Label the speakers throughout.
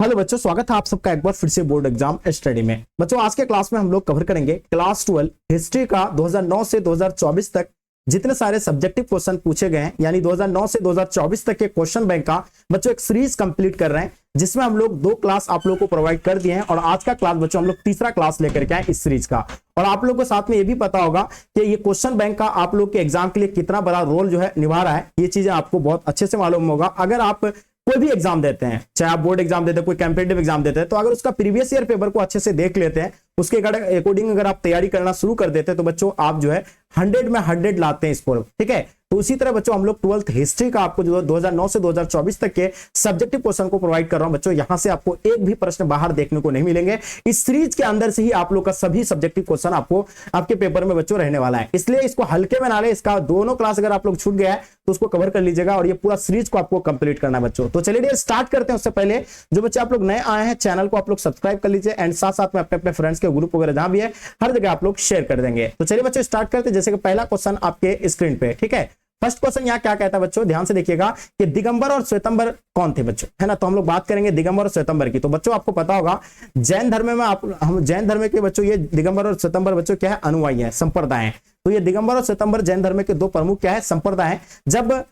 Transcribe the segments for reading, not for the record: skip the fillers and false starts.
Speaker 1: Hello बच्चों, स्वागत है आप सबका एक बार फिर से बोर्ड एग्जाम स्टडी में। बच्चों आज के क्लास में हम लोग कवर करेंगे क्लास 12 हिस्ट्री का 2009 से 2024 तक जितने सारे सब्जेक्टिव क्वेश्चन पूछे गए हैं, यानी 2009 से 2024 तक के क्वेश्चन बैंक का बच्चों एक सीरीज कंप्लीट कर रहे हैं, जिसमें हम लोग 2 क्लास आप लोग को प्रोवाइड कर दिए हैं और आज का क्लास बच्चों हम लोग तीसरा क्लास लेकर के आए इस सीरीज का। और आप लोग को साथ में ये भी पता होगा कि ये क्वेश्चन बैंक का आप लोग के एग्जाम के लिए कितना बड़ा रोल जो है निभा रहा है। ये चीजें आपको बहुत अच्छे से मालूम होगा। अगर आप कोई भी एग्जाम देते हैं, चाहे आप बोर्ड एग्जाम देते हैं, कोई कॉम्पिटिटिव एग्जाम देते हैं, तो अगर उसका प्रीवियस ईयर पेपर को अच्छे से देख लेते हैं, उसके अकॉर्डिंग अगर आप तैयारी करना शुरू कर देते हैं, तो बच्चों आप जो है 100 में 100 लाते हैं स्कोर। ठीक है, तो उसी तरह बच्चों हम लोग 12th हिस्ट्री का आपको जो 2009 से 2024 तक के सब्जेक्टिव क्वेश्चन को प्रोवाइड कर रहा हूं। बच्चों यहां से आपको एक भी प्रश्न बाहर देखने को नहीं मिलेंगे। इस सीरीज के अंदर से ही आप लोग का सभी सब्जेक्टिव क्वेश्चन आपको आपके पेपर में बच्चों रहने वाला है, इसलिए इसको हल्के में ना ले। इसका दोनों क्लास अगर आप लोग छूट गया है तो उसको कवर कर लीजिएगा और ये पूरा सीरीज को आपको कंप्लीट करना है बच्चों। तो चलिए स्टार्ट करते हैं। उससे पहले जो बच्चे आप लोग नए आए हैं, चैनल को आप लोग सब्सक्राइब कर लीजिए एंड साथ साथ में अपने अपने फ्रेंड्स के ग्रुप वगैरह जहां भी है हर जगह आप लोग शेयर कर देंगे। तो चलिए बच्चों स्टार्ट करते हैं। जैसे कि पहला क्वेश्चन आपके स्क्रीन पे, ठीक है, फर्स्ट क्वेश्चन यहाँ क्या कहता है बच्चों, ध्यान से देखिएगा कि दिगंबर और श्वेतंबर कौन थे बच्चों, है ना। तो हम लोग बात करेंगे दिगंबर और श्वेतंबर की। तो बच्चों आपको पता होगा जैन धर्म में हम जैन धर्म के बच्चों ये दिगंबर और श्वेतंबर बच्चों क्या है, अनुयायी है, संप्रदाय है। तो ये दिगंबर और श्वेतंबर जैन धर्म के 2 प्रमुख क्या है, संप्रदाय है। जब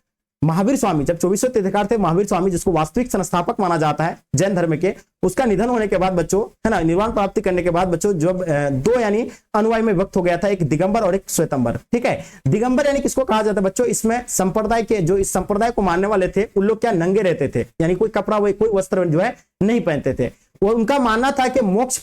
Speaker 1: महावीर स्वामी, जब 2400 तीर्थंकर थे, महावीर स्वामी जिसको वास्तविक संस्थापक माना जाता है जैन धर्म के, उसका निधन होने के बाद बच्चों, है ना, निर्वाण प्राप्ति करने के बाद बच्चों जब 2 यानी अनुयायी में व्यक्त हो गया था, एक दिगंबर और एक श्वेतंबर। ठीक है, दिगंबर यानी किसको कहा जाता है बच्चों, इसमें संप्रदाय के जो इस संप्रदाय को मानने वाले थे उन लोग क्या नंगे रहते थे, यानी कोई कपड़ा कोई वस्त्र जो है नहीं पहनते थे। वो उनका मानना था कि मोक्ष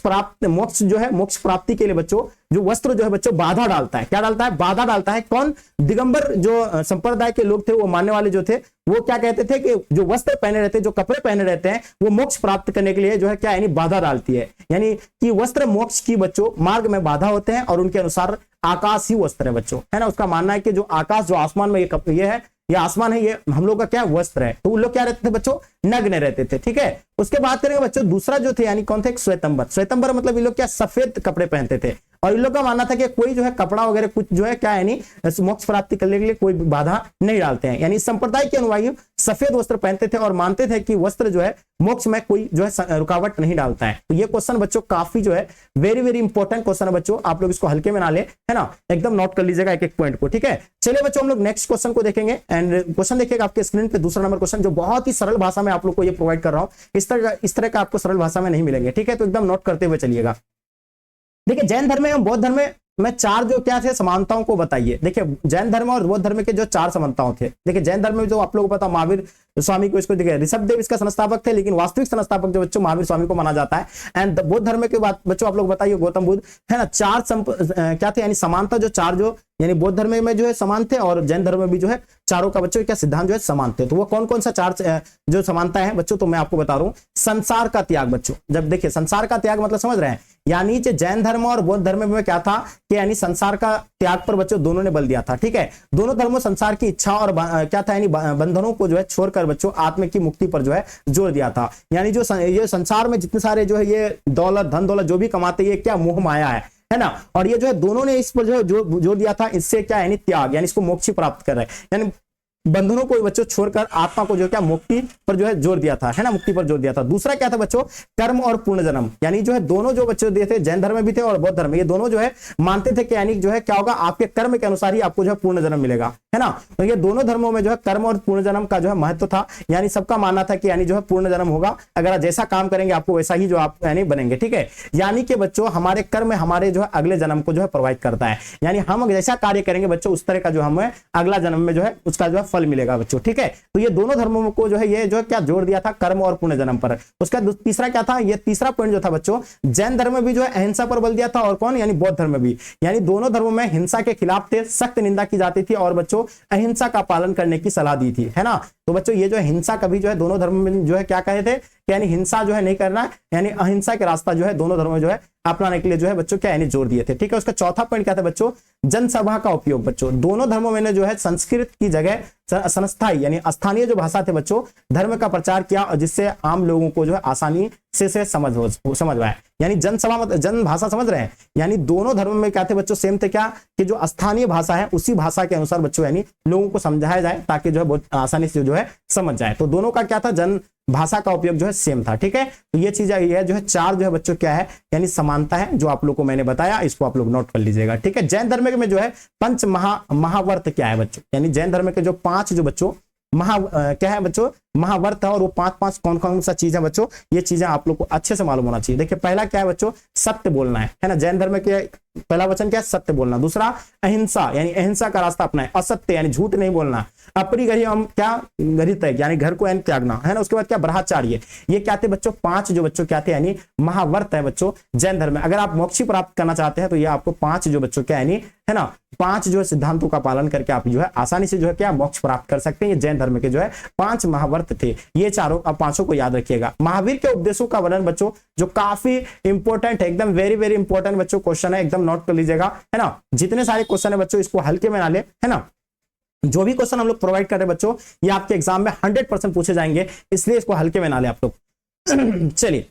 Speaker 1: प्राप्ति के लिए बच्चों जो वस्त्र जो है बच्चों बाधा डालता है। क्या डालता है, बाधा डालता है। कौन, दिगंबर जो संप्रदाय के लोग थे, वो मानने वाले जो थे, वो क्या कहते थे कि जो वस्त्र पहने रहते हैं, जो कपड़े पहने रहते हैं, वो मोक्ष प्राप्त करने के लिए जो है क्या, यानी बाधा डालती है। यानी कि वस्त्र मोक्ष की बच्चों मार्ग में बाधा होते हैं और उनके अनुसार आकाश ही वस्त्र है बच्चों, है ना। उसका मानना है कि जो आकाश, जो आसमान में ये है, ये आसमान है, ये हम लोग का क्या वस्त्र है। तो उन लोग क्या रहते थे बच्चों, नग्न रहते थे। ठीक है, उसके बाद करेंगे बच्चों दूसरा जो थे, यानी कौन थे, श्वेतंबर। श्वेतंबर मतलब ये लोग क्या, सफेद कपड़े पहनते थे और इन लोग का मानना था कि कोई जो है कपड़ा वगैरह कुछ जो है क्या, यानी मोक्ष प्राप्ति करने के लिए कोई बाधा नहीं डालते हैं। यानी संप्रदाय के अनुयायी सफेद वस्त्र पहनते थे और मानते थे कि वस्त्र जो है मोक्ष में कोई जो है रुकावट नहीं डालता है। तो ये क्वेश्चन बच्चों काफी जो है वेरी वेरी इंपॉर्टेंट क्वेश्चन है बच्चों, आप लोग इसको हल्के में ना ले, है ना, एकदम नोट कर लीजिएगा एक एक पॉइंट को। ठीक है, चलिए बच्चों हम लोग नेक्स्ट क्वेश्चन को देखेंगे एंड क्वेश्चन देखिएगा आपके स्क्रीन पे। दूसरा नंबर क्वेश्चन जो बहुत ही सरल भाषा में आप लोग को ये प्रोवाइड कर रहा हूं, इस तरह का आपको सरल भाषा में नहीं मिलेंगे। ठीक है, तो एकदम नोट करते हुए चलिएगा। देखिए जैन धर्म एवं बौद्ध धर्म में 4 जो क्या थे समानताओं को बताइए। देखिए जैन धर्म और बौद्ध धर्म के जो 4 समानताओं थे, देखिए जैन धर्म में जो आप लोगों को पता, महावीर स्वामी को इसको देखिए ऋषभदेव इसका संस्थापक थे, लेकिन वास्तविक संस्थापक जो बच्चों महावीर स्वामी को माना जाता है। एंड बौद्ध धर्म के बाद बच्चों आप लोग बताइए गौतम बुद्ध, है ना। 4 क्या थे, यानी समानता जो 4 जो, यानी बौद्ध धर्म में जो है समान थे और जैन धर्म में भी जो है चारों का बच्चों क्या सिद्धांत जो है समान थे। तो वो कौन कौन सा 4 जो समानता है बच्चों, तो मैं आपको बता रहा हूं। संसार का त्याग बच्चों, जब देखिए संसार का त्याग मतलब समझ रहे हैं, यानी जो जैन धर्म और बौद्ध धर्म में क्या था कि यानी संसार का त्याग पर बच्चों दोनों ने बल दिया था। ठीक है, दोनों धर्मों संसार की इच्छा और क्या था, यानी बंधनों को जो है छोड़कर बच्चों आत्म की मुक्ति पर जो है जोर दिया था। यानी जो ये संसार में जितने सारे जो है ये दौलत, धन दौलत जो भी कमाते, ये क्या मोह माया है ना। और ये जो है दोनों ने इस पर जो जोर दिया था, इससे क्या, यानी त्याग, यानी इसको मोक्ष प्राप्त कर रहे हैं, यानी बंधनों को बच्चों छोड़कर आत्मा को जो क्या मुक्ति पर जो है जोर दिया था, है ना, मुक्ति पर जोर दिया था। दूसरा क्या था बच्चों, कर्म और पूर्ण जन्म, यानी जो है दोनों जो बच्चों दिए थे, जैन धर्म में भी थे और बौद्ध धर्म में, ये दोनों जो है मानते थे कि यानी जो है क्या होगा, आपके कर्म के अनुसार ही आपको जो है पूर्ण जन्म मिलेगा, है ना। तो ये दोनों धर्मों में जो है कर्म और पूर्ण जन्म का जो है महत्व था। यानी सबका मानना था कि यानी जो है पूर्ण जन्म होगा, अगर आप जैसा काम करेंगे आपको वैसा ही जो आप यानी बनेंगे। ठीक है, यानी कि बच्चों हमारे कर्म हमारे जो है अगले जन्म को जो है प्रोवाइड करता है, यानी हम जैसा कार्य करेंगे बच्चों उस तरह का जो हमें अगला जन्म में जो है उसका जो है फल मिलेगा बच्चों। ठीक है, तो ये दोनों धर्मों को जो है ये जो है क्या जोड़ दिया था, कर्म और पुण्य जन्म पर। उसका तीसरा क्या था, ये तीसरा पॉइंट जो था बच्चों, जैन धर्म में भी जो है अहिंसा पर बल दिया था और कौन, यानी बौद्ध धर्म में भी, यानी दोनों धर्मों में हिंसा के खिलाफ थे, सख्त निंदा की जाती थी और बच्चों अहिंसा का पालन करने की सलाह दी थी, है ना। तो बच्चों ये जो है हिंसा कभी जो है दोनों धर्म में जो है क्या कहे थे, यानी हिंसा जो है नहीं करना, यानी अहिंसा के रास्ता जो है दोनों धर्मों में जो है अपनाने के लिए जो है बच्चों क्या, यानी जोर दिए थे। ठीक है, उसका चौथा पॉइंट क्या था बच्चों, जनसभा का उपयोग। बच्चों दोनों धर्मों में जो है संस्कृत की जगह संस्थाई यानी स्थानीय जो भाषा थे बच्चों, धर्म का प्रचार किया और जिससे आम लोगों को जो है आसानी से समझ पाए। यानी जनसभा मतलब जन भाषा, समझ रहे हैं, यानी दोनों धर्म में क्या थे बच्चों, सेम थे क्या, कि जो स्थानीय भाषा है उसी भाषा के अनुसार बच्चों यानी लोगों को समझाया जाए ताकि जो है बहुत आसानी से जो है समझ जाए। तो दोनों का क्या था, जन भाषा का उपयोग जो है सेम था। ठीक है, तो ये चीज ये जो है चार जो है बच्चों क्या है, यानी समानता है, जो आप लोग को मैंने बताया, इसको आप लोग नोट कर लीजिएगा। ठीक है, जैन धर्म में जो है पंच महावर्त क्या है बच्चों, यानी जैन धर्म के जो पांच जो बच्चों क्या है बच्चों, महावर्त है, और वो पांच पांच कौन कौन सा चीज है बच्चों, ये चीजें आप लोग को अच्छे से मालूम होना चाहिए। देखिए पहला क्या है बच्चों, सत्य बोलना है ना, जैन धर्म के पहला वचन क्या है, सत्य बोलना। दूसरा अहिंसा, यानी अहिंसा का रास्ता अपना है, असत्य यानी झूठ नहीं बोलना। अपरिग्रह क्या, गरित है यानी घर को यानी त्यागना है ना। उसके बाद क्या, ब्रह्मचार्य, ये क्या थे बच्चों, पांच जो बच्चों क्या थे, यानी महावर्त है बच्चों जैन धर्म में। अगर आप मोक्ष प्राप्त करना चाहते हैं तो ये आपको पांच जो बच्चों क्या यानी है ना, पांच जो है सिद्धांतों का पालन करके आप जो है आसानी से जो है क्या मोक्ष प्राप्त कर सकते हैं। ये जैन धर्म के जो है पांच महावर्त थे, ये चारों आप पांचों को याद रखिएगा। महावीर के उपदेशों का वर्णन बच्चों जो काफी इंपॉर्टेंट है, एकदम वेरी वेरी इंपॉर्टेंट बच्चों क्वेश्चन है, एकदम नोट कर लीजिएगा है ना। जितने सारे क्वेश्चन है बच्चों इसको हल्के में ना ले, है ना। जो भी क्वेश्चन हम लोग प्रोवाइड कर रहे हैं बच्चों, ये आपके एग्जाम में 100% पूछे जाएंगे, इसलिए इसको हल्के में ना ले आप लोग। चलिए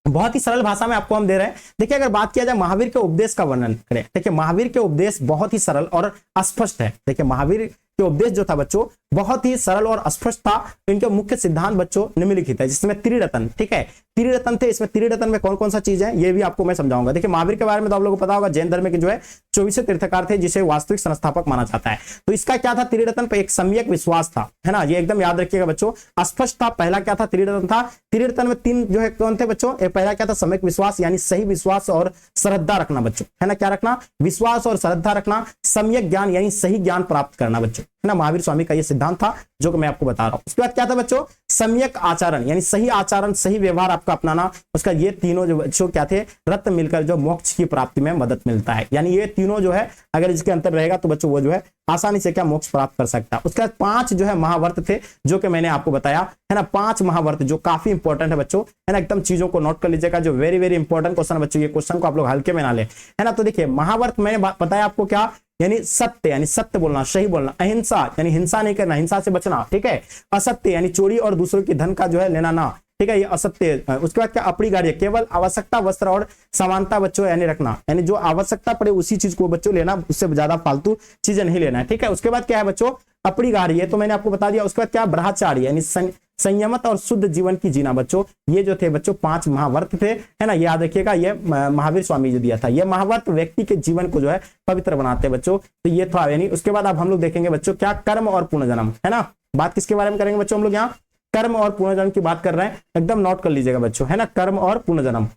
Speaker 1: बहुत ही सरल भाषा में आपको हम दे रहे हैं। देखिए अगर बात किया जाए महावीर के उपदेश का वर्णन करें, देखिए महावीर के उपदेश बहुत ही सरल और स्पष्ट है। देखिए महावीर के उपदेश जो था बच्चों बहुत ही सरल और स्पष्ट था। इनके मुख्य सिद्धांत बच्चों निम्नलिखित है, जिसमें त्रिरत्न, ठीक है त्रिरत्न थे। इसमें त्रिरत्न में कौन कौन सा चीज है ये भी आपको मैं समझाऊंगा। देखिए महावीर के बारे में तो आप लोगों को पता होगा, जैन धर्म के जो है 24 तीर्थकार थे, जिसे वास्तविक संस्थापक माना जाता है। तो इसका क्या था, त्रिरत्न पर एक सम्यक विश्वास था, है ना, ये एकदम याद रखिएगा बच्चों, स्पष्ट था। पहला क्या था, त्रिरत्न था। त्रिरत्न में तीन जो है कौन थे बच्चों, पहला क्या था, सम्यक विश्वास यानी सही विश्वास और श्रद्धा रखना बच्चों, है ना, क्या रखना, विश्वास और श्रद्धा रखना। सम्यक ज्ञान यानी सही ज्ञान प्राप्त करना बच्चों, है ना, महावीर स्वामी का ये सिद्धांत था जो कि मैं आपको बता रहा हूं। उसके बाद क्या था बच्चों, सम्यक आचरण यानी सही आचरण, सही व्यवहार आपका अपनाना। उसका ये तीनों जो बच्चों क्या थे, रत्न मिलकर जो मोक्ष की प्राप्ति में मदद मिलता है। यानी ये तीनों जो है अगर इसके अंतर रहेगा तो बच्चों वो जो है आसानी से क्या मोक्ष प्राप्त कर सकता है। उसके बाद पांच जो है महावर्त थे जो कि मैंने आपको बताया, है ना, पांच महावर्त जो काफी इंपॉर्टेंट है बच्चों, है ना, एकदम चीजों को नोट कर लीजिएगा, जो वेरी वेरी इंपॉर्टेंट क्वेश्चन बच्चों, ये क्वेश्चन को आप लोग हल्के में ना ले, है ना। तो देखिए महावर्त मैंने बताया आपको क्या, यानी सत्य यानी सत्य बोलना, सही बोलना। अहिंसा यानी हिंसा नहीं करना, हिंसा से बचना, ठीक है। असत्य यानी चोरी और दूसरों की धन का जो है लेना ना, ठीक है, ये असत्य। उसके बाद क्या, अपरिग्रह केवल आवश्यकता वस्त्र और समानता बच्चों यानी रखना, यानी जो आवश्यकता पड़े उसी चीज को बच्चों लेना, उससे ज्यादा फालतू चीजें नहीं लेना है, ठीक है। उसके बाद क्या है बच्चों, अपरिग्रह, ये तो मैंने आपको बता दिया। उसके बाद क्या, ब्रह्मचार्य यानी संयमत और शुद्ध जीवन की जीना बच्चों। ये जो थे बच्चों पांच महावर्त थे, है ना, याद रखिएगा। ये महावीर स्वामी जो दिया था, ये महावर्त व्यक्ति के जीवन को जो है पवित्र बनाते हैं बच्चों। तो ये था यानी। उसके बाद अब हम लोग देखेंगे बच्चों क्या, कर्म और पुनर्जन्म, है ना। बात किसके बारे में करेंगे बच्चों हम लोग, यहाँ कर्म और पुनर्जन्म की बात कर रहे हैं, एकदम नोट कर लीजिएगा बच्चों, है ना, कर्म और पुनर्जन्म।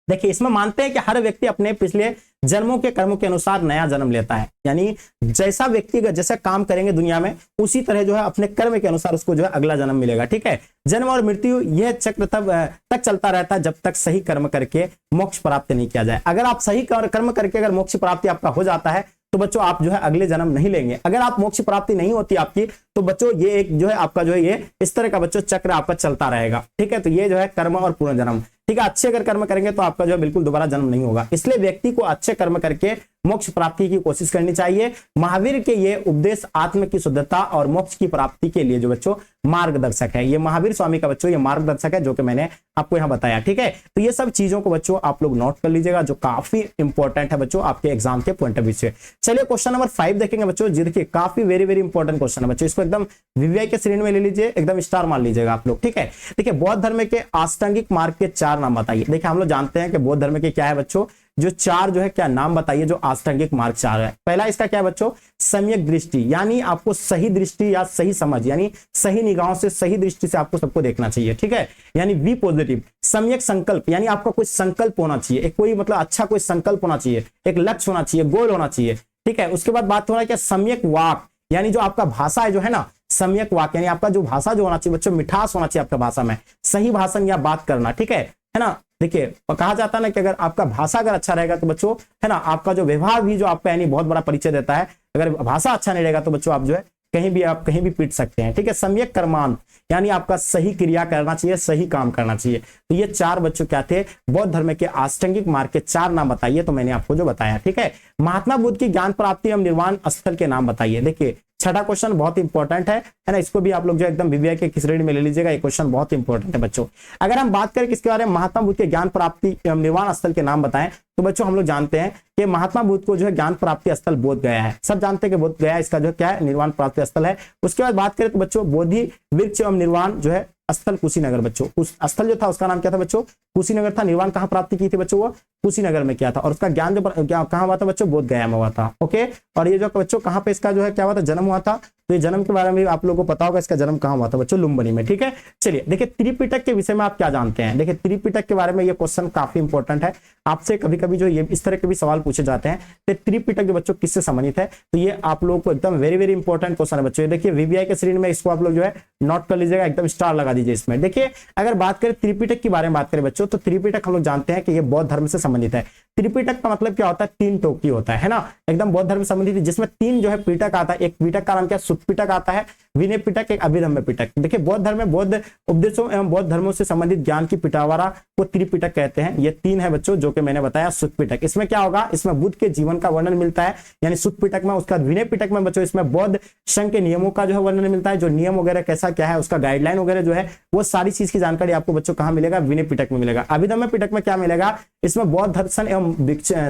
Speaker 1: देखिए इसमें मानते हैं कि हर व्यक्ति अपने पिछले जन्मों के कर्मों के अनुसार नया जन्म लेता है, यानी जैसा व्यक्ति जैसे काम करेंगे दुनिया में उसी तरह जो है अपने कर्म के अनुसार उसको जो है अगला जन्म मिलेगा, ठीक है। जन्म और मृत्यु यह चक्र तक चलता रहता है जब तक सही कर्म करके मोक्ष प्राप्त नहीं किया जाए। अगर आप सही कर्म करके अगर मोक्ष प्राप्ति आपका हो जाता है तो बच्चों आप जो है अगले जन्म नहीं लेंगे। अगर आप मोक्ष प्राप्ति नहीं होती आपकी तो बच्चों ये एक जो है आपका जो है ये इस तरह का बच्चों चक्र आपका चलता रहेगा, ठीक है। तो ये जो है कर्म और पुनर्जन्म, ठीक है। अच्छे अगर कर्म करेंगे तो आपका जो है बिल्कुल दोबारा जन्म नहीं होगा। इसलिए व्यक्ति को अच्छे कर्म करके मोक्ष प्राप्ति की कोशिश करनी चाहिए। महावीर के ये उपदेश आत्म की शुद्धता और मोक्ष की प्राप्ति के लिए जो बच्चों मार्गदर्शक है। ये महावीर स्वामी का बच्चों ये मार्गदर्शक है जो कि मैंने आपको यहाँ बताया, ठीक है। तो ये सब चीजों को बच्चों आप लोग नोट कर लीजिएगा जो काफी इंपॉर्टेंट है बच्चों आपके एग्जाम के पॉइंट ऑफ व्यू से। चलिए क्वेश्चन नंबर 5 देखेंगे बच्चों, जी देखिए काफी वेरी वेरी इंपॉर्टेंट क्वेश्चन है बच्चों। इसको एकदम वीवीआई के श्रेणी में ले लीजिए, एकदम स्टार मान लीजिएगा आप लोग, ठीक है। देखिए बौद्ध धर्म के आष्टांगिक मार्ग के 4 नाम बताइए। देखिए हम लोग जानते हैं कि बौद्ध धर्म के क्या है बच्चों, जो 4 जो है क्या नाम बताइए जो आष्टांगिक मार्ग 4 है। पहला इसका क्या है बच्चों, सम्यक दृष्टि, यानी आपको सही दृष्टि या सही समझ यानी सही निगाहों से सही दृष्टि से आपको सबको देखना चाहिए, ठीक है, यानी वी पॉजिटिव। सम्यक संकल्प यानी आपका कोई संकल्प होना चाहिए, एक कोई मतलब अच्छा कोई संकल्प होना चाहिए, एक लक्ष्य होना चाहिए, गोल होना चाहिए, ठीक है। उसके बाद बात हो रहा है क्या, सम्यक वाक यानी जो आपका भाषा है जो है ना, सम्यक वाक यानी आपका जो भाषा जो होना चाहिए बच्चों, मिठास होना चाहिए आपका भाषा में, सही भाषण या बात करना, ठीक है ना। देखिए कहा जाता है ना कि अगर आपका भाषा अगर अच्छा रहेगा तो बच्चों है ना, आपका जो व्यवहार भी जो आपका यानी बहुत बड़ा परिचय देता है। अगर भाषा अच्छा नहीं रहेगा तो बच्चों आप जो है कहीं भी आप कहीं भी पीट सकते हैं, ठीक है। सम्यक कर्मान यानी आपका सही क्रिया करना चाहिए, सही काम करना चाहिए। तो ये 4 बच्चों क्या थे, बौद्ध धर्म के आष्टांगिक मार्ग के 4 नाम बताइए। तो मैंने आपको जो बताया, ठीक है। महात्मा बुद्ध की ज्ञान प्राप्ति एवं निर्वाण स्थल के नाम बताइए। देखिए छठा क्वेश्चन बहुत इंपॉर्टेंट है ना, इसको भी आप लोग जो एकदम वीवीआई के श्रेणी में ले लीजिएगा। ये क्वेश्चन बहुत इंपॉर्टेंट है बच्चों। अगर हम बात करें किसके बारे में, महात्मा बुद्ध के ज्ञान प्राप्ति एवं निर्वाण स्थल के नाम बताएं तो बच्चों हम लोग जानते हैं कि महात्मा बुद्ध को जो है ज्ञान प्राप्ति स्थल बोध गया है। सब जानते हैं कि बोध गया इसका जो क्या है निर्वाण प्राप्ति स्थल है। उसके बाद बात करें तो बच्चों बोधि वृक्ष एवं निर्वाण जो है स्थल कुशीनगर बच्चों। उस स्थल जो था उसका नाम क्या था बच्चों, कुशीनगर था। निर्वाण कहाँ प्राप्ति की थी बच्चों, वो कुशीनगर में किया था। और उसका ज्ञान जो कहाँ हुआ था बच्चों, बोध गया में हुआ था। ओके, और ये जो बच्चों कहाँ पे इसका जो है क्या हुआ था, जन्म हुआ था। तो ये जन्म के बारे में आप लोगों को पता होगा, इसका जन्म कहाँ हुआ था बच्चों, लुम्बिनी में। ठीक है, चलिए देखिए त्रिपिटक के विषय में आप क्या जानते हैं। देखिए त्रिपिटक के बारे में ये क्वेश्चन काफी इंपॉर्टेंट है, आपसे कभी कभी जो ये इस तरह के भी सवाल पूछे जाते हैं। तो त्रिपिटक जो बच्चों किससे संबंधित है, तो ये आप लोगों को एकदम वेरी वेरी इंपॉर्टेंट क्वेश्चन है बच्चों। देखिए वीवीआई के श्रेणी में इसको आप लोग जो है नोट कर लीजिएगा, एकदम स्टार लगा दीजिए इसमें। देखिए अगर बात करें त्रिपिटक के बारे में बात करें बच्चों, तो त्रिपिटक हम लोग जानते हैं कि ये बौद्ध धर्म से संबंधित है। त्रिपिटक का मतलब क्या होता है, तीन टोकी होता है ना, एकदम बौद्ध धर्म से संबंधित है, जिसमें तीन जो है पिटक आता है। एक पिटक का नाम क्या, सुत्त पिटक आता है, विनय पिटक, एक अभिधम्म पिटक। देखिए बौद्ध धर्म में बौद्ध उपदेशों एवं बौद्ध धर्मों से संबंधित ज्ञान की पिटावरा को त्रिपिटक कहते हैं। ये तीन है बच्चों जो कि मैंने बताया। सुत्त पिटक, इसमें क्या होगा, इसमें बुद्ध के जीवन का वर्णन मिलता है यानी सुत्त पिटक में। उसका विनय पिटक में बच्चों इसमें बौद्ध संघ के नियमों का जो है वर्णन मिलता है, जो नियम वगैरह कैसा क्या है, उसका गाइडलाइन वगैरह जो है वो सारी चीज की जानकारी आपको बच्चों कहां मिलेगा, विनय पिटक में मिलेगा। अभिधम्म पिटक में क्या मिलेगा, इसमें बौद्ध दर्शन एवं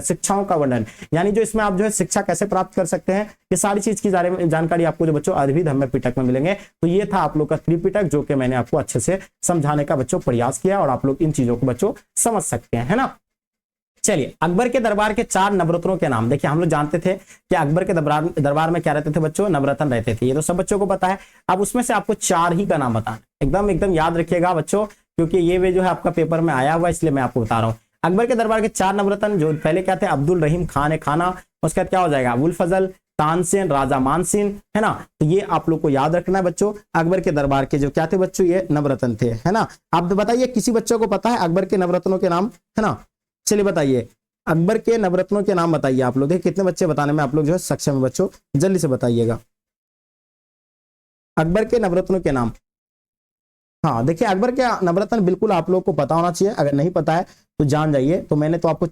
Speaker 1: शिक्षाओं का वर्णन, यानी जो इसमें आप जो है शिक्षा कैसे प्राप्त कर सकते हैं, ये सारी चीज की जानकारी आपको जो बच्चों अभिधम्म पिटक में मिलेंगे। तो ये था आप लोग का त्रिपिटक, जो कि मैंने आपको अच्छे से समझाने का बच्चों प्रयास किया, और आप लोग इन चीजों को बच्चों समझ सकते हैं, है ना। चलिए अकबर के दरबार के 4 नवरत्नों के नाम। देखिए हम लोग जानते थे कि अकबर के दरबार में क्या रहते थे बच्चों, नवरत्न रहते थे, ये तो सब बच्चों को पता है। अब उसमें से आपको 4 ही का नाम बताना, एकदम एकदम याद रखिएगा बच्चों, क्योंकि ये वे जो है आपका पेपर में आया हुआ, इसलिए मैं आपको बता रहा हूँ। अकबर के दरबार के 4 नवरत्न जो पहले क्या थे, अब्दुल रहीम खान खाना, उसके बाद क्या हो जाएगा, अबुल फजल, तानसेन, राजा मानसिंह, है ना। तो ये आप लोग को याद रखना है बच्चों। अकबर के दरबार के जो क्या थे बच्चों, ये नवरत्न थे, है ना। आप बताइए किसी बच्चों को पता है अकबर के नवरत्नों के नाम, है ना। चलिए बताइए अकबर के नवरत्नों के नाम बताइए आप लोग। देखिए कितने बच्चे बताने में आप लोग जो है सक्षम है बच्चों, जल्दी से बताइएगा अकबर के नवरत्नों के नाम। हाँ देखिए अकबर के नवरत्न बिल्कुल आप लोग को पता होना चाहिए, अगर नहीं पता है तो जान जाइए। तो मैंने तो आपको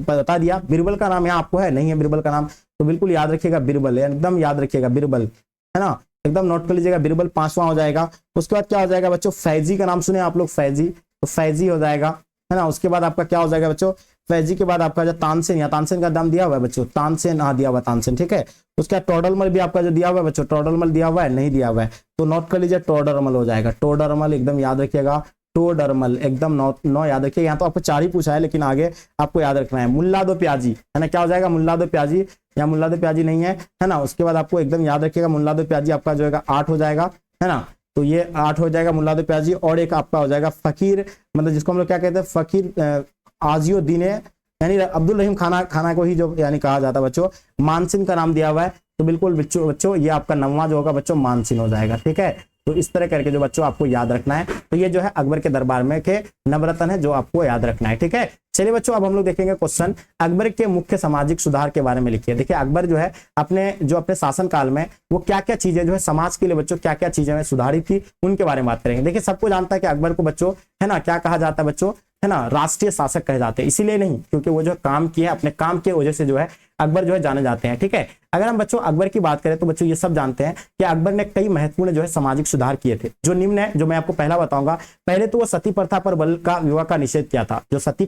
Speaker 1: बता दिया। बीरबल का नाम यहाँ आपको है, नहीं है बीरबल का नाम, तो बिल्कुल याद रखिएगा बीरबल, एकदम याद रखिएगा बीरबल, है ना, एकदम नोट कर लीजिएगा। बीरबल 5वां हो जाएगा। उसके बाद क्या हो जाएगा बच्चों, फैजी का नाम सुने आप लोग, फैजी, तो फैजी हो जाएगा, है ना। उसके बाद आपका क्या हो जाएगा बच्चों, फैजी के बाद आपका जो तानसेन, या तानसेन का नाम दिया हुआ है बच्चों, तानसेन, हाँ दिया हुआ तानसेन, ठीक है। उसका टोडरमल भी आपका जो दिया हुआ है बच्चों, टोडरमल दिया हुआ है, नहीं दिया हुआ है, तो नोट कर लीजिए टोडरमल हो जाएगा। टोडरमल एकदम याद रखिएगा, टोडरमल एकदम नौ याद रखिए। यहाँ तो आपको 4 ही पूछा है, लेकिन आगे आपको याद रखना है। मुल्ला दो प्याजी, है ना, क्या हो जाएगा, मुल्ला दो प्याजी, या मुल्ला दो प्याजी नहीं है ना। उसके बाद आपको एकदम याद रखिएगा मुल्ला दो प्याजी आपका जो है 8 हो जाएगा, है ना। तो ये 8 हो जाएगा मुल्ला दो प्याजी। और एक आपका हो जाएगा फकीर, मतलब जिसको हम लोग क्या कहते हैं, फकीर आजियो दीने, यानी अब्दुल रहीम खाना को ही जो यानी कहा जाता है बच्चों। मानसिंह का नाम दिया हुआ है, तो बिल्कुल बच्चों ये आपका 9वां जो होगा बच्चों मानसिंह हो जाएगा, ठीक है। तो इस तरह करके जो बच्चों आपको याद रखना है। तो ये जो है अकबर के दरबार में के नवरत्न है जो आपको याद रखना है, ठीक है। चलिए बच्चों अब हम लोग देखेंगे क्वेश्चन, अकबर के मुख्य सामाजिक सुधार के बारे में लिखिए। देखिए अकबर जो है अपने शासन काल में वो क्या क्या चीजें जो है समाज के लिए बच्चों क्या क्या चीजें सुधारी थी, उनके बारे में बात करेंगे। देखिए सबको जानता है कि अकबर को बच्चों, है ना, क्या कहा जाता है बच्चों, है ना, राष्ट्रीय शासक कहे जाते हैं। इसीलिए नहीं, क्योंकि वो जो काम किए अपने काम की वजह से जो है अकबर जो है जाने जाते हैं, ठीक है। अगर हम बच्चों अकबर की बात करें तो बच्चों ये सब जानते हैं कि अकबर ने कई महत्वपूर्ण जो है सामाजिक सुधार किए थे, जो निम्न है, जो मैं आपको पहला बताऊंगा। पहले तो वो सती प्रथा पर बल का विवाह का निषेध किया था। जो सती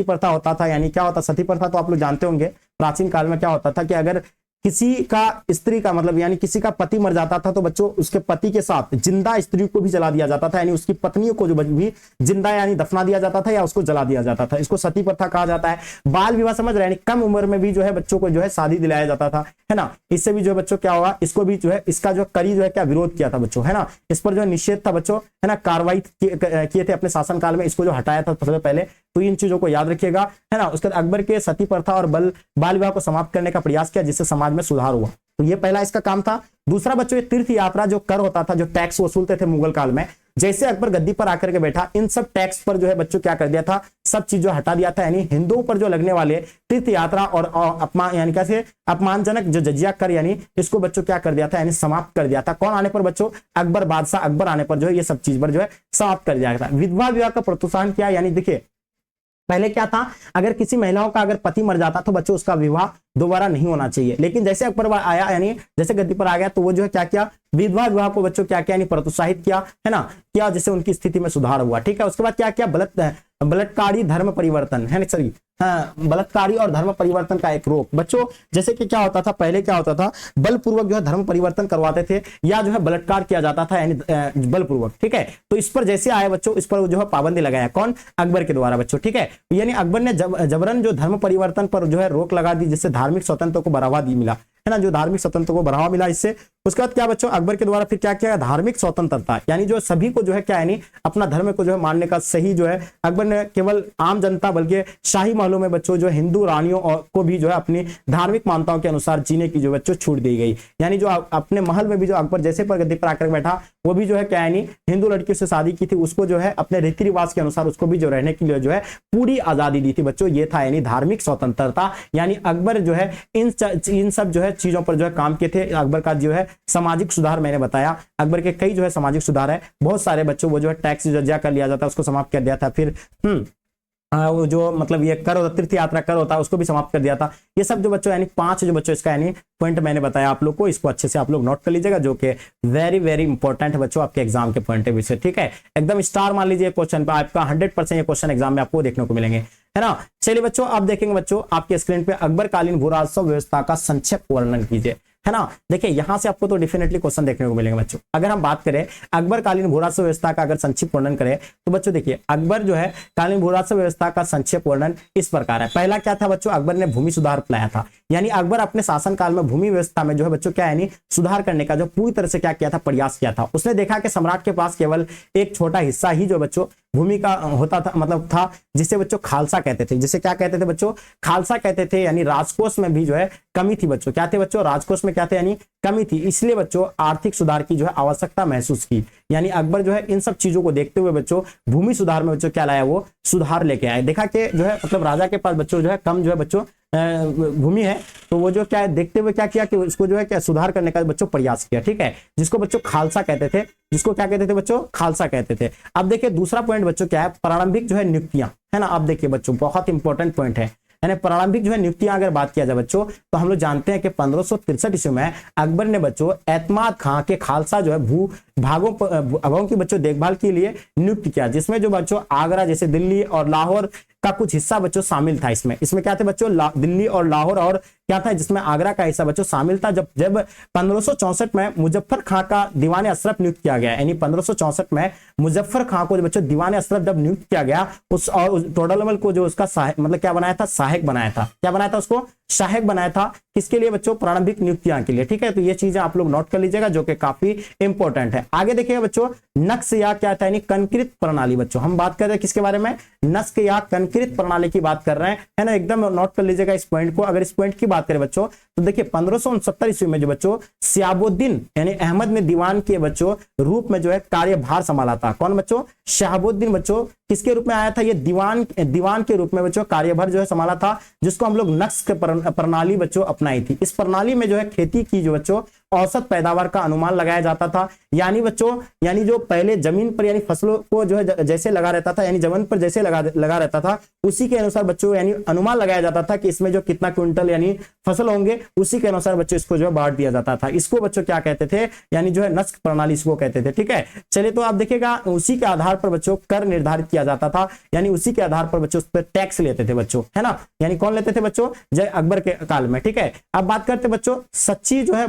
Speaker 1: प्रथा होता था, यानी क्या होता सती प्रथा, तो आप लोग जानते होंगे प्राचीन काल में क्या होता था कि अगर किसी का स्त्री का मतलब यानी किसी का पति मर जाता था, तो बच्चों उसके पति के साथ जिंदा स्त्री को भी जला दिया जाता था, यानी उसकी पत्नियों को जो भी जिंदा यानी दफना दिया जाता था या उसको जला दिया जाता था। इसको सती प्रथा कहा जाता है। बाल विवाह समझ रहे हैं, यानी कम उम्र में भी जो है बच्चों को जो है शादी दिलाया जाता था, है ना। इससे भी जो है बच्चों क्या होगा, इसको भी जो है इसका जो कड़ी जो है क्या विरोध किया था बच्चों, है ना। इस पर जो है निषेध था बच्चों, है ना, कार्रवाई किए थे अपने शासन काल में, इसको जो हटाया था सबसे पहले। तो इन चीजों को याद रखिएगा, है ना। उसके बाद अकबर के सती प्रथा और बाल विवाह को समाप्त करने का प्रयास किया, जिससे समाज में सुधार हुआ। तो ये पहला इसका काम था। दूसरा बच्चों, ये तीर्थ यात्रा जो कर होता था, जो टैक्स वसूलते थे मुगल काल में, जैसे अकबर गद्दी पर आकर के बैठा, इन सब टैक्स पर जो है बच्चों क्या कर दिया था, सब चीजों हटा दिया था। यानी हिंदुओं पर जो लगने वाले तीर्थ यात्रा और अपमान यानी कैसे अपमानजनक जो जजिया कर, यानी इसको बच्चों क्या कर दिया था, यानी समाप्त कर दिया था। कौन आने पर बच्चों, अकबर बादशाह अकबर आने पर जो है ये सब चीज पर जो है समाप्त कर दिया था। विधवा विवाह का प्रोत्साहन किया, यानी देखिए पहले क्या था, अगर किसी महिलाओं का अगर पति मर जाता तो बच्चों उसका विवाह दोबारा नहीं होना चाहिए। लेकिन जैसे अकबर आया, यानी जैसे गद्दी पर आ गया, तो वो जो है क्या किया, विधवा विवाह को बच्चों क्या किया, यानी प्रोत्साहित किया, है ना, किया, जिससे उनकी स्थिति में सुधार हुआ, ठीक है। उसके बाद क्या किया, बलात्कारी धर्म परिवर्तन है ना, सॉरी हाँ, बलात्कारी और धर्म परिवर्तन का एक रोक। बच्चों जैसे कि क्या होता था, पहले क्या होता था, बलपूर्वक जो है धर्म परिवर्तन करवाते थे या जो है बलात्कार किया जाता था यानी बलपूर्वक, ठीक है। तो इस पर जैसे आए बच्चों, इस पर जो है पाबंदी लगाया, कौन, अकबर के द्वारा बच्चों, ठीक है। यानी अकबर ने जबरन जो धर्म परिवर्तन पर जो है रोक लगा दी, जिससे धार्मिक स्वतंत्रता को बढ़ावा मिला, है ना, जो धार्मिक स्वतंत्रता को बढ़ावा मिला इससे। उसके बाद क्या बच्चों, अकबर के द्वारा फिर क्या किया, धार्मिक स्वतंत्रता, यानी जो सभी को जो है क्या, यानी अपना धर्म को जो है मानने का सही जो है अकबर ने केवल आम जनता बल्कि शाही महलों में बच्चों जो हिंदू रानियों को भी जो है अपनी धार्मिक मान्यताओं के अनुसार जीने की जो बच्चों छूट दी गई। यानी जो अपने महल में भी जो अकबर जैसे पर गद्दी पर आकर बैठा, वो भी जो है क्या, यानी हिंदू लड़की से शादी की थी, उसको जो है अपने रीति रिवाज के अनुसार उसको भी जो रहने के लिए जो है पूरी आजादी दी थी बच्चों। ये था यानी धार्मिक स्वतंत्रता। यानी अकबर जो है इन सब जो है चीजों पर जो है काम किए थे। अकबर का जो है सामाजिक सुधार मैंने बताया, अकबर के कई जो है सामाजिक सुधार है, बहुत सारे बच्चों, वो जो है टैक्स जजिया कर लिया जाता है उसको समाप्त कर दिया था। फिर वो जो मतलब ये कर होता, तीर्थ यात्रा कर होता है उसको भी समाप्त कर दिया था। ये सब जो बच्चों यानी 5 जो बच्चों इसका यानी पॉइंट मैंने बताया आप लोग को, इसको अच्छे से आप लोग नोट कर लीजिएगा, जो कि वेरी वेरी इंपॉर्टेंट है बच्चों आपके एग्जाम के पॉइंट ऑफ व्यू से, ठीक है। एकदम स्टार मान लीजिए क्वेश्चन पर, आपका 100% ये क्वेश्चन एग्जाम में आपको देखने को मिलेंगे, है ना। चलिए बच्चों आप देखेंगे बच्चों आपके स्क्रीन पे अकबरकालीन भू राजस्व व्यवस्था का संक्षिप्त वर्णन कीजिए, है ना। देखिए यहां से आपको तो डेफिनेटली क्वेश्चन देखने को मिलेंगे बच्चों। अगर हम बात करें अकबरकालीन भू राजस्व व्यवस्था का अगर संक्षिप्त वर्णन करें तो बच्चों देखिए अकबर जो है कालीन भू राजस्व व्यवस्था का संक्षिप्त वर्णन इस प्रकार है। पहला क्या था बच्चों, अकबर ने भूमि सुधार लाया था। यानी अकबर अपने शासनकाल में भूमि व्यवस्था में जो है बच्चों क्या यानी सुधार करने का जो पूरी तरह से क्या किया था, प्रयास किया था। उसने देखा कि सम्राट के पास केवल एक छोटा हिस्सा ही जो बच्चों भूमि का होता था, मतलब था, जिसे बच्चों खालसा कहते थे। जिसे क्या कहते थे बच्चों, खालसा कहते थे। यानी राजकोष में भी जो है कमी थी बच्चों। क्या थे बच्चों, राजकोष में क्या थे, यानी कमी थी। इसलिए बच्चों आर्थिक सुधार की जो है आवश्यकता महसूस की। यानी अकबर जो है इन सब चीजों को देखते हुए बच्चों भूमि सुधार में बच्चों क्या लाया, वो सुधार लेके आए। देखा कि जो है मतलब राजा के पास बच्चों जो है कम जो है बच्चों भूमि है, तो वो जो क्या है देखते हुए क्या किया कि उसको जो है क्या सुधार करने का बच्चों प्रयास किया, ठीक है, जिसको बच्चों खालसा कहते थे। जिसको क्या कहते थे बच्चों, खालसा कहते थे। अब देखिए दूसरा पॉइंट बच्चों क्या है, प्रारंभिक जो है नियुक्तियां, है ना। अब देखिए बच्चों बहुत इंपॉर्टेंट पॉइंट है, यानी प्रारंभिक जो है नियुक्तियां अगर बात किया जाए बच्चों, तो हम लोग जानते हैं कि 1563 ईस्वी में अकबर ने बच्चों एतमाद खां के खालसा जो है भू भागों की बच्चों देखभाल के लिए नियुक्त किया, जिसमें जो बच्चों आगरा जैसे दिल्ली और लाहौर का कुछ हिस्सा बच्चों शामिल था। इसमें क्या थे बच्चों, दिल्ली और लाहौर और क्या था, जिसमें आगरा का हिस्सा बच्चों शामिल था। जब 1564 में मुजफ्फर खां का दीवान अशरफ नियुक्त किया गया, यानी 1564 में मुजफ्फर खां को बच्चों दीवान अशरफ जब नियुक्त किया गया, उस और टोडरमल को जो उसका मतलब क्या बनाया था, सहायक बनाया था। क्या बनाया था उसको, सहायक बनाया था। किसके लिए बच्चों, प्रारंभिक नियुक्तियां के लिए, ठीक है। तो ये चीजें आप लोग नोट कर लीजिएगा जो कि काफी इंपॉर्टेंट है। आगे देखिएगा बच्चों नक्श या क्या था, यानी कंक्रीट प्रणाली। बच्चों हम बात कर रहे हैं किसके बारे में, नक्श या कंक्रीट प्रणाली की बात कर रहे हैं, है ना। एकदम नोट कर लीजिएगा इस पॉइंट को। अगर इस पॉइंट की बात करें बच्चों तो देखिए 1569 ईस्वी में जो बच्चों शहाबुद्दीन यानी अहमद ने दीवान के बच्चों रूप में जो है कार्यभार संभाला था। कौन बच्चों, शहाबुद्दीन बच्चों किसके रूप में आया था, ये दीवान के रूप में बच्चों कार्यभार जो है संभाला था, जिसको हम लोग नक्श प्रणाली बच्चों अपनाई थी। इस प्रणाली में जो है खेती की जो बच्चों औसत पैदावार का अनुमान लगाया जाता था। यानी बच्चों यानी जो पहले जमीन पर यानी फसलों को जो है जैसे लगा रहता था, यानी जमीन पर जैसे लगा रहता था, उसी के अनुसार बच्चों यानी अनुमान लगाया जाता था कि इसमें जो कितना क्विंटल यानी फसल होंगे, उसी के अनुसार बच्चों इसको जो है बांट दिया जाता था। इसको बच्चों क्या कहते थे, यानी जो है नक्श प्रणाली इसको कहते थे, ठीक है। चलिए तो आप देखिएगा उसी के आधार पर बच्चों कर निर्धारित किया जाता था, यानी उसी के आधार पर बच्चों उस पर टैक्स लेते थे बच्चों, है ना। यानी कौन लेते थे बच्चों, जय अकबर के काल में, ठीक है। अब बात करते बच्चों सच्ची जो है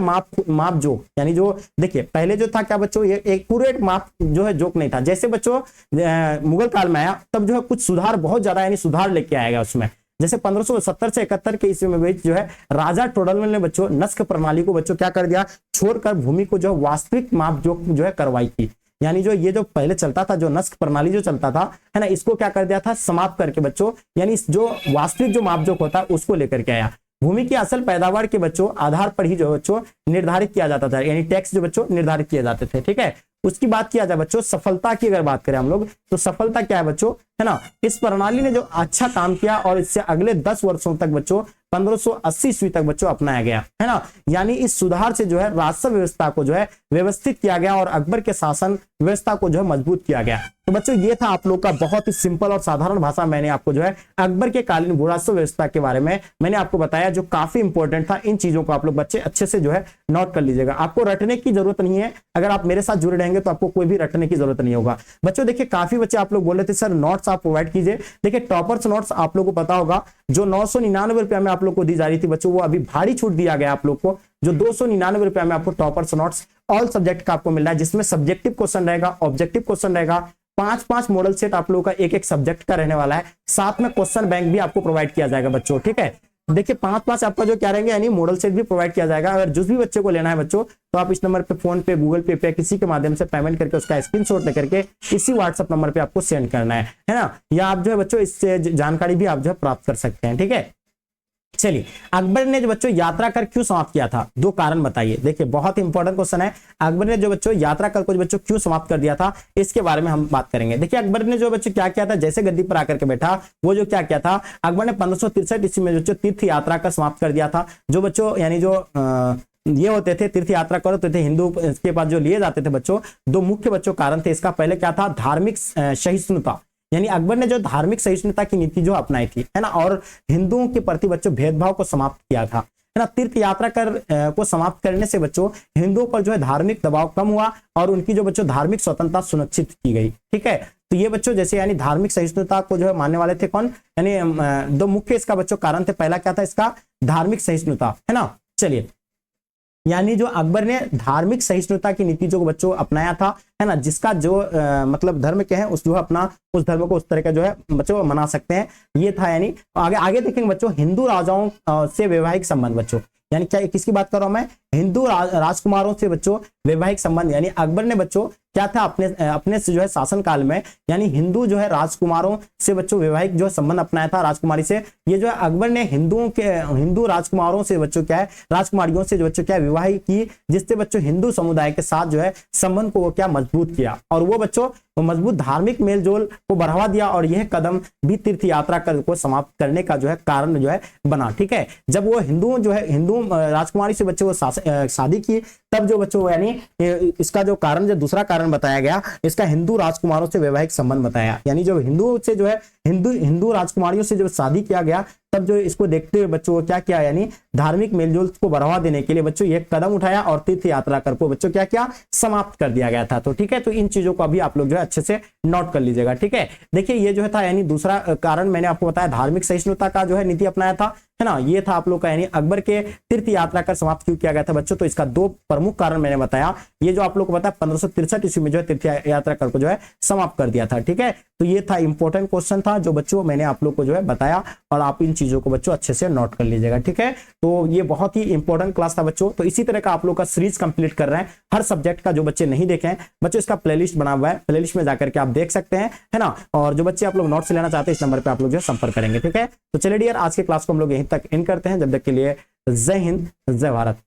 Speaker 1: माप जोक, यानी जो देखिए पहले जो था क्या बच्चों, ये एक्यूरेट माप जो है जोक नहीं था। जैसे बच्चों मुगल काल में आया तब जो है कुछ सुधार बहुत ज्यादा यानी सुधार लेके आएगा उसमें। जैसे 1570 से 71 के ईस्वी में जो है राजा टोडरमल ने बच्चों नस्क प्रणाली को बच्चों क्या कर दिया, छोड़कर भूमि को जो वास्तविक माप जो है करवाई थी। यानी जो ये जो पहले चलता था जो नस्क प्रणाली जो चलता था, है ना, इसको क्या कर दिया था, समाप्त करके बच्चों यानी जो वास्तविक जो मापजोक होता है उसको लेकर के आया। भूमि की असल पैदावार के बच्चों आधार पर ही जो बच्चों निर्धारित किया जाता था, यानी टैक्स जो बच्चों निर्धारित किए जाते थे, ठीक है। उसकी बात किया जाए बच्चों सफलता की अगर बात करें हम लोग, तो सफलता क्या है बच्चों, है ना। इस प्रणाली ने जो अच्छा काम किया और इससे अगले 10 वर्षों तक बच्चों 1580 ईस्वी तक बच्चों अपनाया गया, है ना। यानी इस सुधार से जो है राजस्व व्यवस्था को जो है व्यवस्थित किया गया और अकबर के शासन व्यवस्था को जो है मजबूत किया गया। तो बच्चों ये था आप लोग का बहुत ही सिंपल और साधारण भाषा मैंने आपको जो है अकबर के कालीन भू राजस्व व्यवस्था के बारे में मैंने आपको बताया, जो काफी इंपॉर्टेंट था। इन चीजों को आप लोग बच्चे अच्छे से जो है नोट कर लीजिएगा। आपको रटने की जरूरत नहीं है, अगर आप मेरे साथ जुड़े रहेंगे तो आपको कोई भी रटने की जरूरत नहीं होगा। बच्चों देखिए काफी बच्चे आप लोग बोल रहे थे सर नोट्स नोट्स आप प्रोवाइड कीजिए। देखिए टॉपर्स नोट्स आप लोगों को पता होगा जो 999 रुपया में आप लोग को दी जा रही थी बच्चों, वो अभी भारी छूट दिया गया आप लोग को, जो 299 रुपया में आपको टॉपर्स नोट्स ऑल सब्जेक्ट का आपको मिल रहा है, जिसमें सब्जेक्टिव क्वेश्चन रहेगा, ऑब्जेक्टिव क्वेश्चन रहेगा, 5-5 मॉडल सेट आप लोगों का एक एक सब्जेक्ट का रहने वाला है, साथ में क्वेश्चन बैंक भी आपको प्रोवाइड किया जाएगा बच्चों। ठीक है, देखिए 5-5 आपका जो क्या रहेंगे यानी मॉडल सेट भी प्रोवाइड किया जाएगा। अगर जिस भी बच्चे को लेना है बच्चों, तो आप इस नंबर पे फोन पे, गूगल पे पे किसी के माध्यम से पेमेंट करके उसका स्क्रीनशॉट लेकर के इसी व्हाट्सएप नंबर पे आपको सेंड करना है ना, या आप जो है बच्चों इससे जानकारी भी आप जो है प्राप्त कर सकते हैं। ठीक है, चलिए अकबर ने जो बच्चों यात्रा कर क्यों समाप्त किया था, 2 कारण बताइए। देखिए बहुत इंपॉर्टेंट क्वेश्चन है, अकबर ने जो बच्चों यात्रा कर को बच्चों क्यों समाप्त कर दिया था, इसके बारे में हम बात करेंगे। देखिए अकबर ने जो बच्चों क्या किया था, जैसे गद्दी पर आकर के बैठा, वो जो क्या किया था, अकबर ने 1563 ईस्वी में बच्चों तीर्थ यात्रा का समाप्त कर दिया था। जो बच्चों यानी जो ये होते थे तीर्थ यात्रा करते थे हिंदू, इसके पास जो लिए जाते थे बच्चों, 2 मुख्य बच्चों कारण थे इसका। पहले क्या था, धार्मिक सहिष्णुता, यानी अकबर ने जो धार्मिक सहिष्णुता की नीति जो अपनाई थी है ना, और हिंदुओं के प्रति बच्चों भेदभाव को समाप्त किया था है ना। तीर्थ यात्रा को समाप्त करने से बच्चों हिंदुओं पर जो है धार्मिक दबाव कम हुआ और उनकी जो बच्चों धार्मिक स्वतंत्रता सुनिश्चित की गई। ठीक है, तो ये बच्चों जैसे यानी धार्मिक सहिष्णुता को जो है मानने वाले थे कौन, यानी 2 मुख्य इसका बच्चों कारण थे। पहला क्या था इसका, धार्मिक सहिष्णुता है ना। चलिए, यानी जो अकबर ने धार्मिक सहिष्णुता की नीति जो बच्चों अपनाया था है ना, जिसका जो मतलब धर्म के हैं उस जो है अपना उस धर्म को उस तरह का जो है बच्चों मना सकते हैं, ये था। यानी आगे आगे देखेंगे बच्चों, हिंदू राजाओं से वैवाहिक संबंध बच्चों, यानी क्या किसकी बात कर रहा हूं मैं, हिंदू राजकुमारों से बच्चों वैवाहिक संबंध, यानी अकबर ने बच्चों क्या था अपने से जो है शासन काल में, यानी हिंदू जो है राजकुमारों से बच्चों वैवाहिक जो संबंध अपनाया था राजकुमारी से। ये जो है अकबर ने हिंदू राजकुमारों से बच्चों क्या है, राजकुमारियों से जो बच्चों क्या विवाह की, जिससे बच्चों हिंदू समुदाय के साथ जो है संबंध को वो क्या मजबूत किया, और वो बच्चों मजबूत धार्मिक मेलजोल को बढ़ावा दिया, और यह कदम भी तीर्थ यात्रा को समाप्त करने का जो है कारण जो है बना। ठीक है, जब वो हिंदू राजकुमारी से बच्चों को शादी की, तब जो बच्चों यानी इसका जो कारण, जो दूसरा कारण बताया गया, इसका हिंदू राजकुमारों से वैवाहिक संबंध बताया। यानी जो हिंदू से जो है हिंदू राजकुमारियों से जब शादी किया गया, तब जो इसको देखते हुए बच्चों को क्या किया, यानी धार्मिक मेलजोल को बढ़ावा देने के लिए बच्चों ये कदम उठाया और तीर्थ यात्रा कर को बच्चों क्या किया, समाप्त कर दिया गया था। तो ठीक है, तो इन चीजों को अभी आप लोग जो है अच्छे से नोट कर लीजिएगा। ठीक है, देखिए ये जो है था यानी दूसरा कारण मैंने आपको बताया, धार्मिक सहिष्णुता का जो है नीति अपनाया था है ना, ये था आप लोग का, यानी अकबर के तीर्थ यात्रा कर समाप्त क्यों किया गया था बच्चों, तो इसका 2 प्रमुख कारण मैंने बताया। ये जो आप लोग को पता है 1563 ईस्वी में जो है तीर्थ यात्रा कर को जो है समाप्त कर दिया था। ठीक है, तो ये था इंपॉर्टेंट क्वेश्चन था जो बच्चों मैंने आप लोग को जो है बताया, और आप इन चीजों को बच्चों अच्छे से नोट कर लीजिएगा। ठीक है, तो ये बहुत ही इंपॉर्टेंट क्लास था बच्चों। तो इसी तरह का आप लोग का सीरीज कंप्लीट कर रहे हैं, हर सब्जेक्ट का, जो बच्चे नहीं देखे हैं बच्चों इसका प्लेलिस्ट बना हुआ है, प्लेलिस्ट में जाकर के आप देख सकते हैं है ना। और जो बच्चे आप लोग नोट्स लेना चाहते हैं इस नंबर पर आप लोग जो है संपर्क करेंगे। ठीक है, तो चलिए डियर, आज के क्लास को हम लोग यहीं तक इन करते हैं। जब तक के लिए जय हिंद, जय भारत।